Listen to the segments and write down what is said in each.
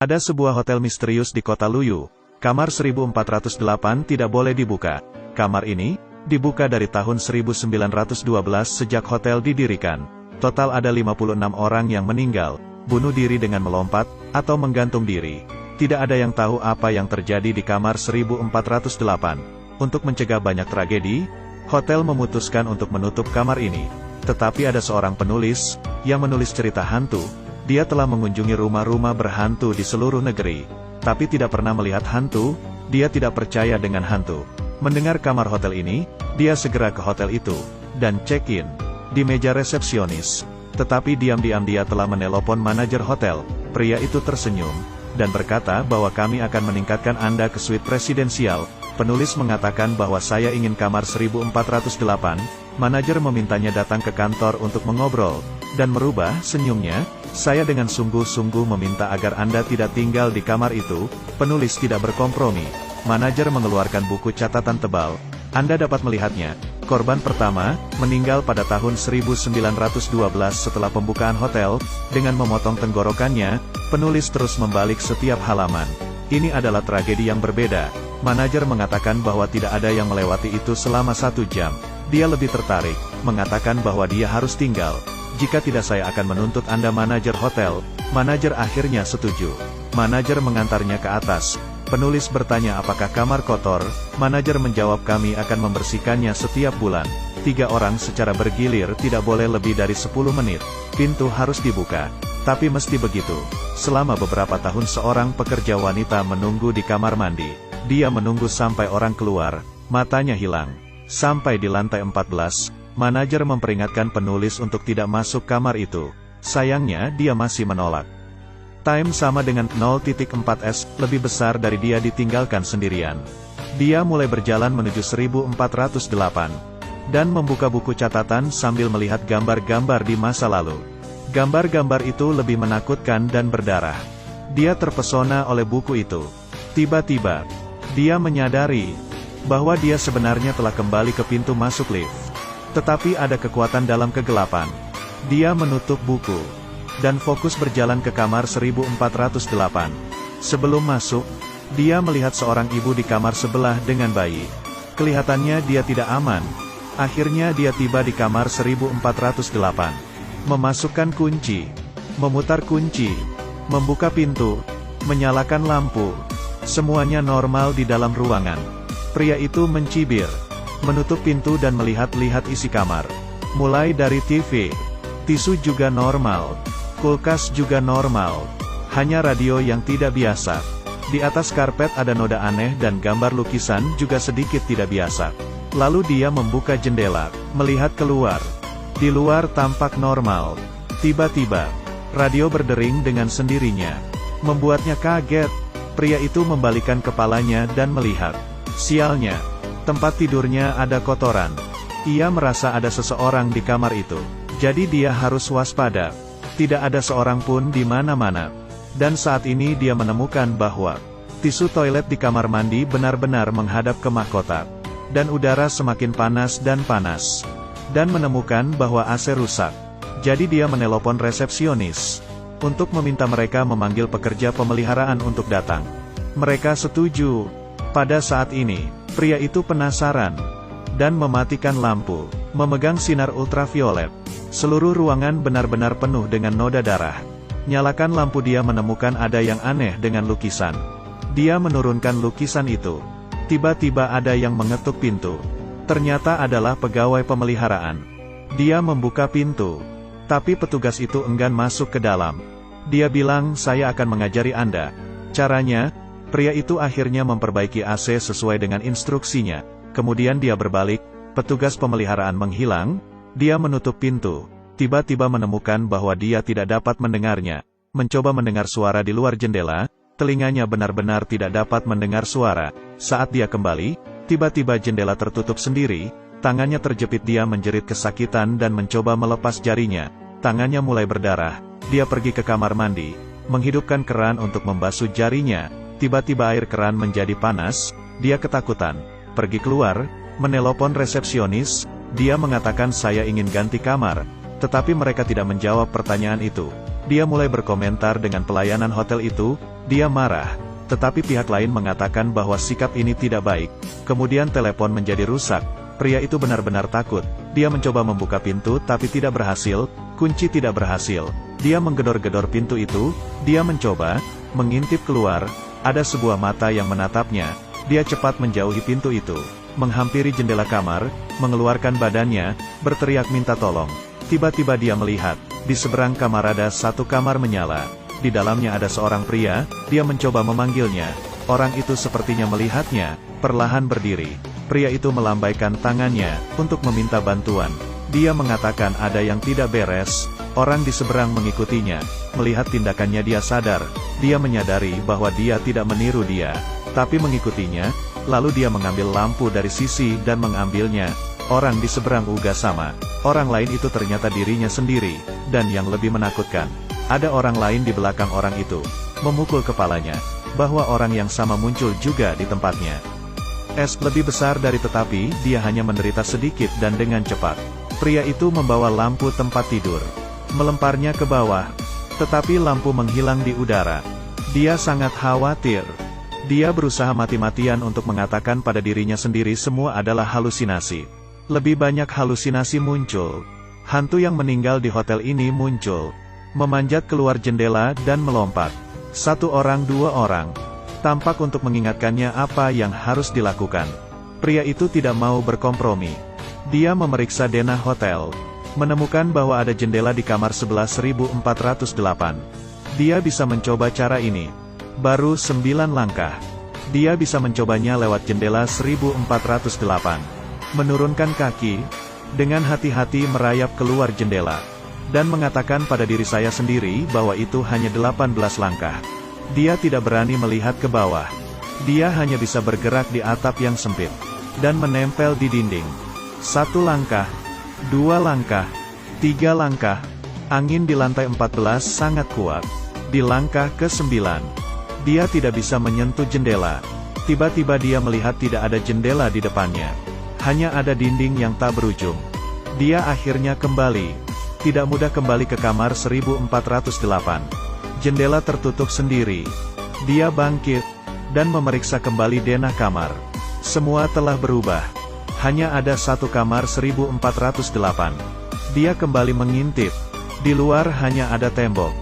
Ada sebuah hotel misterius di kota Luyu. Kamar 1408 tidak boleh dibuka. Kamar ini dibuka dari tahun 1912 sejak hotel didirikan. Total ada 56 orang yang meninggal, bunuh diri dengan melompat, atau menggantung diri. Tidak ada yang tahu apa yang terjadi di kamar 1408. Untuk mencegah banyak tragedi, hotel memutuskan untuk menutup kamar ini. Tetapi ada seorang penulis, yang menulis cerita hantu. Dia telah mengunjungi rumah-rumah berhantu di seluruh negeri, tapi tidak pernah melihat hantu. Dia tidak percaya dengan hantu. Mendengar kamar hotel ini, dia segera ke hotel itu, dan check-in di meja resepsionis. Tetapi diam-diam dia telah menelpon manajer hotel. Pria itu tersenyum, dan berkata bahwa kami akan meningkatkan Anda ke suite presidensial. Penulis mengatakan bahwa saya ingin kamar 1408. Manajer memintanya datang ke kantor untuk mengobrol, dan merubah senyumnya. Saya dengan sungguh-sungguh meminta agar Anda tidak tinggal di kamar itu. Penulis tidak berkompromi. Manajer mengeluarkan buku catatan tebal. Anda dapat melihatnya. Korban pertama, meninggal pada tahun 1912 setelah pembukaan hotel. Dengan memotong tenggorokannya, penulis terus membalik setiap halaman. Ini adalah tragedi yang berbeda. Manajer mengatakan bahwa tidak ada yang melewati itu selama 1 jam. Dia lebih tertarik, mengatakan bahwa dia harus tinggal. Jika tidak saya akan menuntut Anda manajer hotel. Manajer akhirnya setuju. Manajer mengantarnya ke atas. Penulis bertanya apakah kamar kotor. Manajer menjawab kami akan membersihkannya setiap bulan. 3 orang secara bergilir, tidak boleh lebih dari 10 menit. Pintu harus dibuka. Tapi mesti begitu. Selama beberapa tahun seorang pekerja wanita menunggu di kamar mandi. Dia menunggu sampai orang keluar. Matanya hilang. Sampai di lantai 14. Manajer memperingatkan penulis untuk tidak masuk kamar itu. Sayangnya dia masih menolak. Time sama dengan 0.4s, lebih besar dari dia ditinggalkan sendirian. Dia mulai berjalan menuju 1408. Dan membuka buku catatan sambil melihat gambar-gambar di masa lalu. Gambar-gambar itu lebih menakutkan dan berdarah. Dia terpesona oleh buku itu. Tiba-tiba, dia menyadari bahwa dia sebenarnya telah kembali ke pintu masuk lift. Tetapi ada kekuatan dalam kegelapan. Dia menutup buku, dan fokus berjalan ke kamar 1408. Sebelum masuk, dia melihat seorang ibu di kamar sebelah dengan bayi. Kelihatannya dia tidak aman. Akhirnya dia tiba di kamar 1408. Memasukkan kunci, memutar kunci, membuka pintu, menyalakan lampu. Semuanya normal di dalam ruangan. Pria itu mencibir, menutup pintu dan melihat-lihat isi kamar. Mulai dari TV, tisu juga normal, kulkas juga normal. Hanya radio yang tidak biasa. Di atas karpet ada noda aneh dan gambar lukisan juga sedikit tidak biasa. Lalu dia membuka jendela, melihat keluar. Di luar tampak normal. Tiba-tiba, radio berdering dengan sendirinya. Membuatnya kaget. Pria itu membalikan kepalanya dan melihat. Sialnya, tempat tidurnya ada kotoran. Ia merasa ada seseorang di kamar itu. Jadi dia harus waspada. Tidak ada seorang pun di mana-mana. Dan saat ini dia menemukan bahwa tisu toilet di kamar mandi benar-benar menghadap ke mahkota. Dan udara semakin panas dan panas. Dan menemukan bahwa AC rusak. Jadi dia menelpon resepsionis untuk meminta mereka memanggil pekerja pemeliharaan untuk datang. Mereka setuju. Pada saat ini, pria itu penasaran dan mematikan lampu, memegang sinar ultraviolet. Seluruh ruangan benar-benar penuh dengan noda darah. Nyalakan lampu, dia menemukan ada yang aneh dengan lukisan. Dia menurunkan lukisan itu. Tiba-tiba ada yang mengetuk pintu. Ternyata adalah pegawai pemeliharaan. Dia membuka pintu, tapi petugas itu enggan masuk ke dalam. Dia bilang, saya akan mengajari Anda. Caranya, pria itu akhirnya memperbaiki AC sesuai dengan instruksinya. Kemudian dia berbalik, petugas pemeliharaan menghilang. Dia menutup pintu. Tiba-tiba menemukan bahwa dia tidak dapat mendengarnya. Mencoba mendengar suara di luar jendela, telinganya benar-benar tidak dapat mendengar suara. Saat dia kembali, tiba-tiba jendela tertutup sendiri, tangannya terjepit. Dia menjerit kesakitan dan mencoba melepas jarinya. Tangannya mulai berdarah. Dia pergi ke kamar mandi, menghidupkan keran untuk membasuh jarinya. Tiba-tiba air keran menjadi panas. Dia ketakutan. Pergi keluar, menelpon resepsionis. Dia mengatakan saya ingin ganti kamar. Tetapi mereka tidak menjawab pertanyaan itu. Dia mulai berkomentar dengan pelayanan hotel itu, dia marah. Tetapi pihak lain mengatakan bahwa sikap ini tidak baik. Kemudian telepon menjadi rusak. Pria itu benar-benar takut. Dia mencoba membuka pintu tapi tidak berhasil, kunci tidak berhasil. Dia menggedor-gedor pintu itu, dia mencoba mengintip keluar, ada sebuah mata yang menatapnya. Dia cepat menjauhi pintu itu, menghampiri jendela kamar, mengeluarkan badannya, berteriak minta tolong. Tiba-tiba dia melihat, di seberang kamar ada satu kamar menyala. Di dalamnya ada seorang pria, dia mencoba memanggilnya. Orang itu sepertinya melihatnya, perlahan berdiri. Pria itu melambaikan tangannya, untuk meminta bantuan. Dia mengatakan ada yang tidak beres, orang di seberang mengikutinya. Melihat tindakannya dia sadar, dia menyadari bahwa dia tidak meniru dia, tapi mengikutinya. Lalu dia mengambil lampu dari sisi dan mengambilnya. Orang di seberang juga sama. Orang lain itu ternyata dirinya sendiri, dan yang lebih menakutkan, ada orang lain di belakang orang itu, memukul kepalanya, bahwa orang yang sama muncul juga di tempatnya. Lebih besar dari tetapi, dia hanya menderita sedikit dan dengan cepat. Pria itu membawa lampu tempat tidur, melemparnya ke bawah, tetapi lampu menghilang di udara. Dia sangat khawatir. Dia berusaha mati-matian untuk mengatakan pada dirinya sendiri semua adalah halusinasi. Lebih banyak halusinasi muncul. Hantu yang meninggal di hotel ini muncul, memanjat keluar jendela dan melompat. Satu orang, dua orang. Tampak untuk mengingatkannya apa yang harus dilakukan. Pria itu tidak mau berkompromi. Dia memeriksa denah hotel, menemukan bahwa ada jendela di kamar 11.408. Dia bisa mencoba cara ini. Baru 9 langkah. Dia bisa mencobanya lewat jendela 1408. Menurunkan kaki, dengan hati-hati merayap keluar jendela, dan mengatakan pada diri saya sendiri bahwa itu hanya 18 langkah. Dia tidak berani melihat ke bawah. Dia hanya bisa bergerak di atap yang sempit, dan menempel di dinding. 1 langkah, 2 langkah, 3 langkah. Angin di lantai 14 sangat kuat. Di langkah ke-9, dia tidak bisa menyentuh jendela. Tiba-tiba dia melihat tidak ada jendela di depannya. Hanya ada dinding yang tak berujung. Dia akhirnya kembali. Tidak mudah kembali ke kamar 1408. Jendela tertutup sendiri. Dia bangkit, dan memeriksa kembali denah kamar. Semua telah berubah. Hanya ada satu kamar 1408. Dia kembali mengintip. Di luar hanya ada tembok.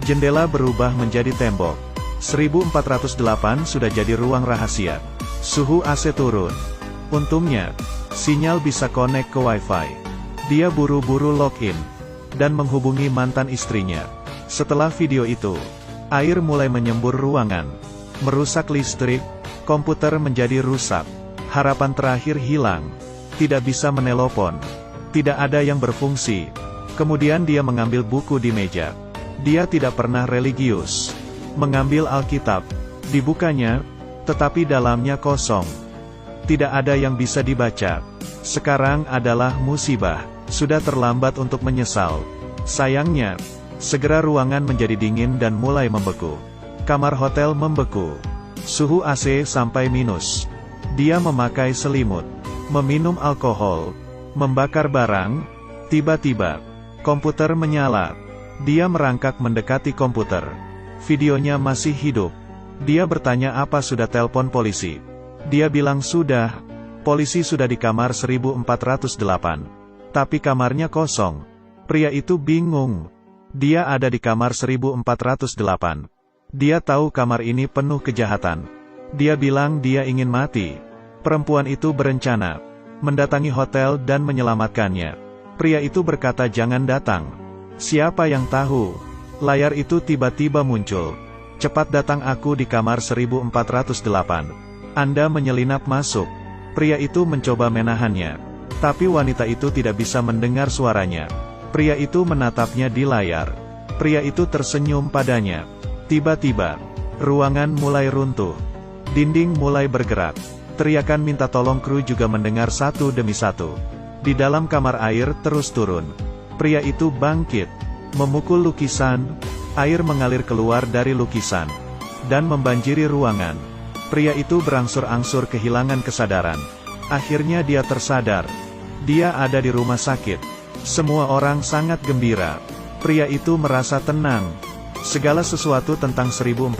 Jendela berubah menjadi tembok. 1408 sudah jadi ruang rahasia. Suhu AC turun. Untungnya, sinyal bisa connect ke Wi-Fi. Dia buru-buru login, dan menghubungi mantan istrinya. Setelah video itu, air mulai menyembur ruangan, merusak listrik, komputer menjadi rusak. Harapan terakhir hilang. Tidak bisa menelpon. Tidak ada yang berfungsi. Kemudian dia mengambil buku di meja. Dia tidak pernah religius. Mengambil Alkitab. Dibukanya, tetapi dalamnya kosong. Tidak ada yang bisa dibaca. Sekarang adalah musibah. Sudah terlambat untuk menyesal. Sayangnya, segera ruangan menjadi dingin dan mulai membeku. Kamar hotel membeku. Suhu AC sampai minus. Dia memakai selimut, meminum alkohol, membakar barang. Tiba-tiba, komputer menyala. Dia merangkak mendekati komputer. Videonya masih hidup. Dia bertanya apa sudah telepon polisi. Dia bilang sudah. Polisi sudah di kamar 1408. Tapi kamarnya kosong. Pria itu bingung. Dia ada di kamar 1408. Dia tahu kamar ini penuh kejahatan. Dia bilang dia ingin mati. Perempuan itu berencana mendatangi hotel dan menyelamatkannya. Pria itu berkata jangan datang. Siapa yang tahu? Layar itu tiba-tiba muncul. Cepat datang, aku di kamar 1408. Anda menyelinap masuk. Pria itu mencoba menahannya. Tapi wanita itu tidak bisa mendengar suaranya. Pria itu menatapnya di layar. Pria itu tersenyum padanya. Tiba-tiba, ruangan mulai runtuh. Dinding mulai bergerak. Teriakan minta tolong kru juga mendengar satu demi satu. Di dalam kamar air terus turun. Pria itu bangkit, memukul lukisan. Air mengalir keluar dari lukisan, dan membanjiri ruangan. Pria itu berangsur-angsur kehilangan kesadaran. Akhirnya dia tersadar. Dia ada di rumah sakit. Semua orang sangat gembira. Pria itu merasa tenang. Segala sesuatu tentang 1408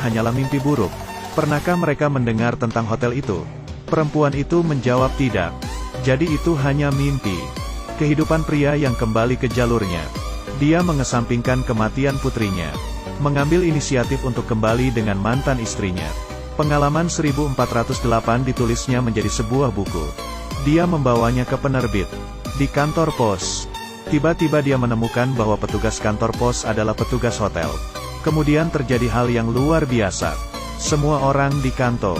hanyalah mimpi buruk. Pernahkah mereka mendengar tentang hotel itu? Perempuan itu menjawab tidak. Jadi itu hanya mimpi. Kehidupan pria yang kembali ke jalurnya. Dia mengesampingkan kematian putrinya. Mengambil inisiatif untuk kembali dengan mantan istrinya. Pengalaman 1408 ditulisnya menjadi sebuah buku. Dia membawanya ke penerbit. Di kantor pos. Tiba-tiba dia menemukan bahwa petugas kantor pos adalah petugas hotel. Kemudian terjadi hal yang luar biasa. Semua orang di kantor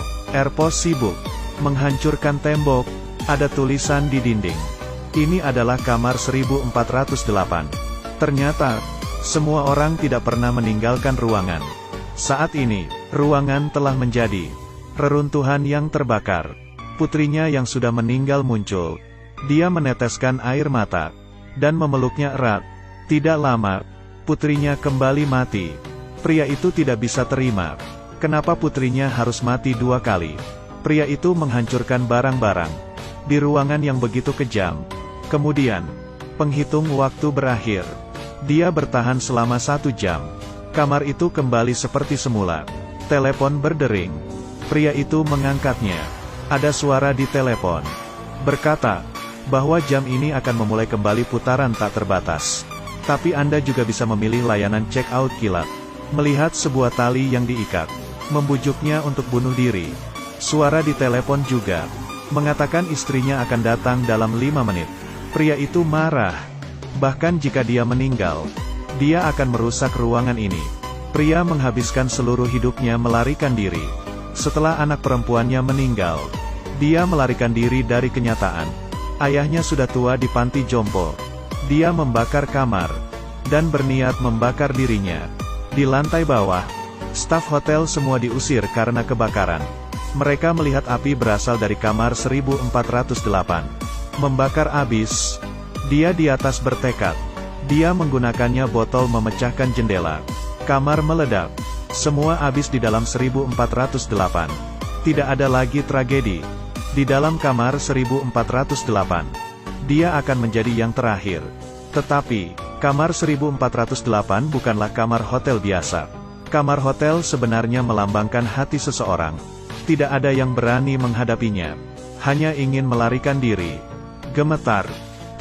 pos sibuk menghancurkan tembok. Ada tulisan di dinding. Ini adalah kamar 1408. Ternyata, semua orang tidak pernah meninggalkan ruangan. Saat ini, ruangan telah menjadi reruntuhan yang terbakar. Putrinya yang sudah meninggal muncul. Dia meneteskan air mata dan memeluknya erat. Tidak lama, putrinya kembali mati. Pria itu tidak bisa terima. Kenapa putrinya harus mati 2 kali? Pria itu menghancurkan barang-barang di ruangan yang begitu kejam. Kemudian, penghitung waktu berakhir. Dia bertahan selama 1 jam. Kamar itu kembali seperti semula. Telepon berdering. Pria itu mengangkatnya. Ada suara di telepon. Berkata, bahwa jam ini akan memulai kembali putaran tak terbatas. Tapi Anda juga bisa memilih layanan check-out kilat. Melihat sebuah tali yang diikat. Membujuknya untuk bunuh diri. Suara di telepon juga mengatakan istrinya akan datang dalam 5 menit. Pria itu marah. Bahkan jika dia meninggal, dia akan merusak ruangan ini. Pria menghabiskan seluruh hidupnya melarikan diri. Setelah anak perempuannya meninggal, dia melarikan diri dari kenyataan. Ayahnya sudah tua di panti jompo. Dia membakar kamar dan berniat membakar dirinya. Di lantai bawah, staf hotel semua diusir karena kebakaran. Mereka melihat api berasal dari kamar 1408. Membakar abis. Dia di atas bertekad. Dia menggunakannya botol memecahkan jendela. Kamar meledak. Semua habis di dalam 1408. Tidak ada lagi tragedi. Di dalam kamar 1408. Dia akan menjadi yang terakhir. Tetapi, kamar 1408 bukanlah kamar hotel biasa. Kamar hotel sebenarnya melambangkan hati seseorang. Tidak ada yang berani menghadapinya. Hanya ingin melarikan diri. Gemetar.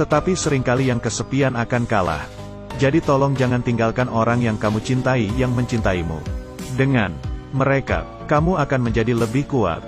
Tetapi seringkali yang kesepian akan kalah. Jadi tolong jangan tinggalkan orang yang kamu cintai yang mencintaimu. Dengan mereka, kamu akan menjadi lebih kuat.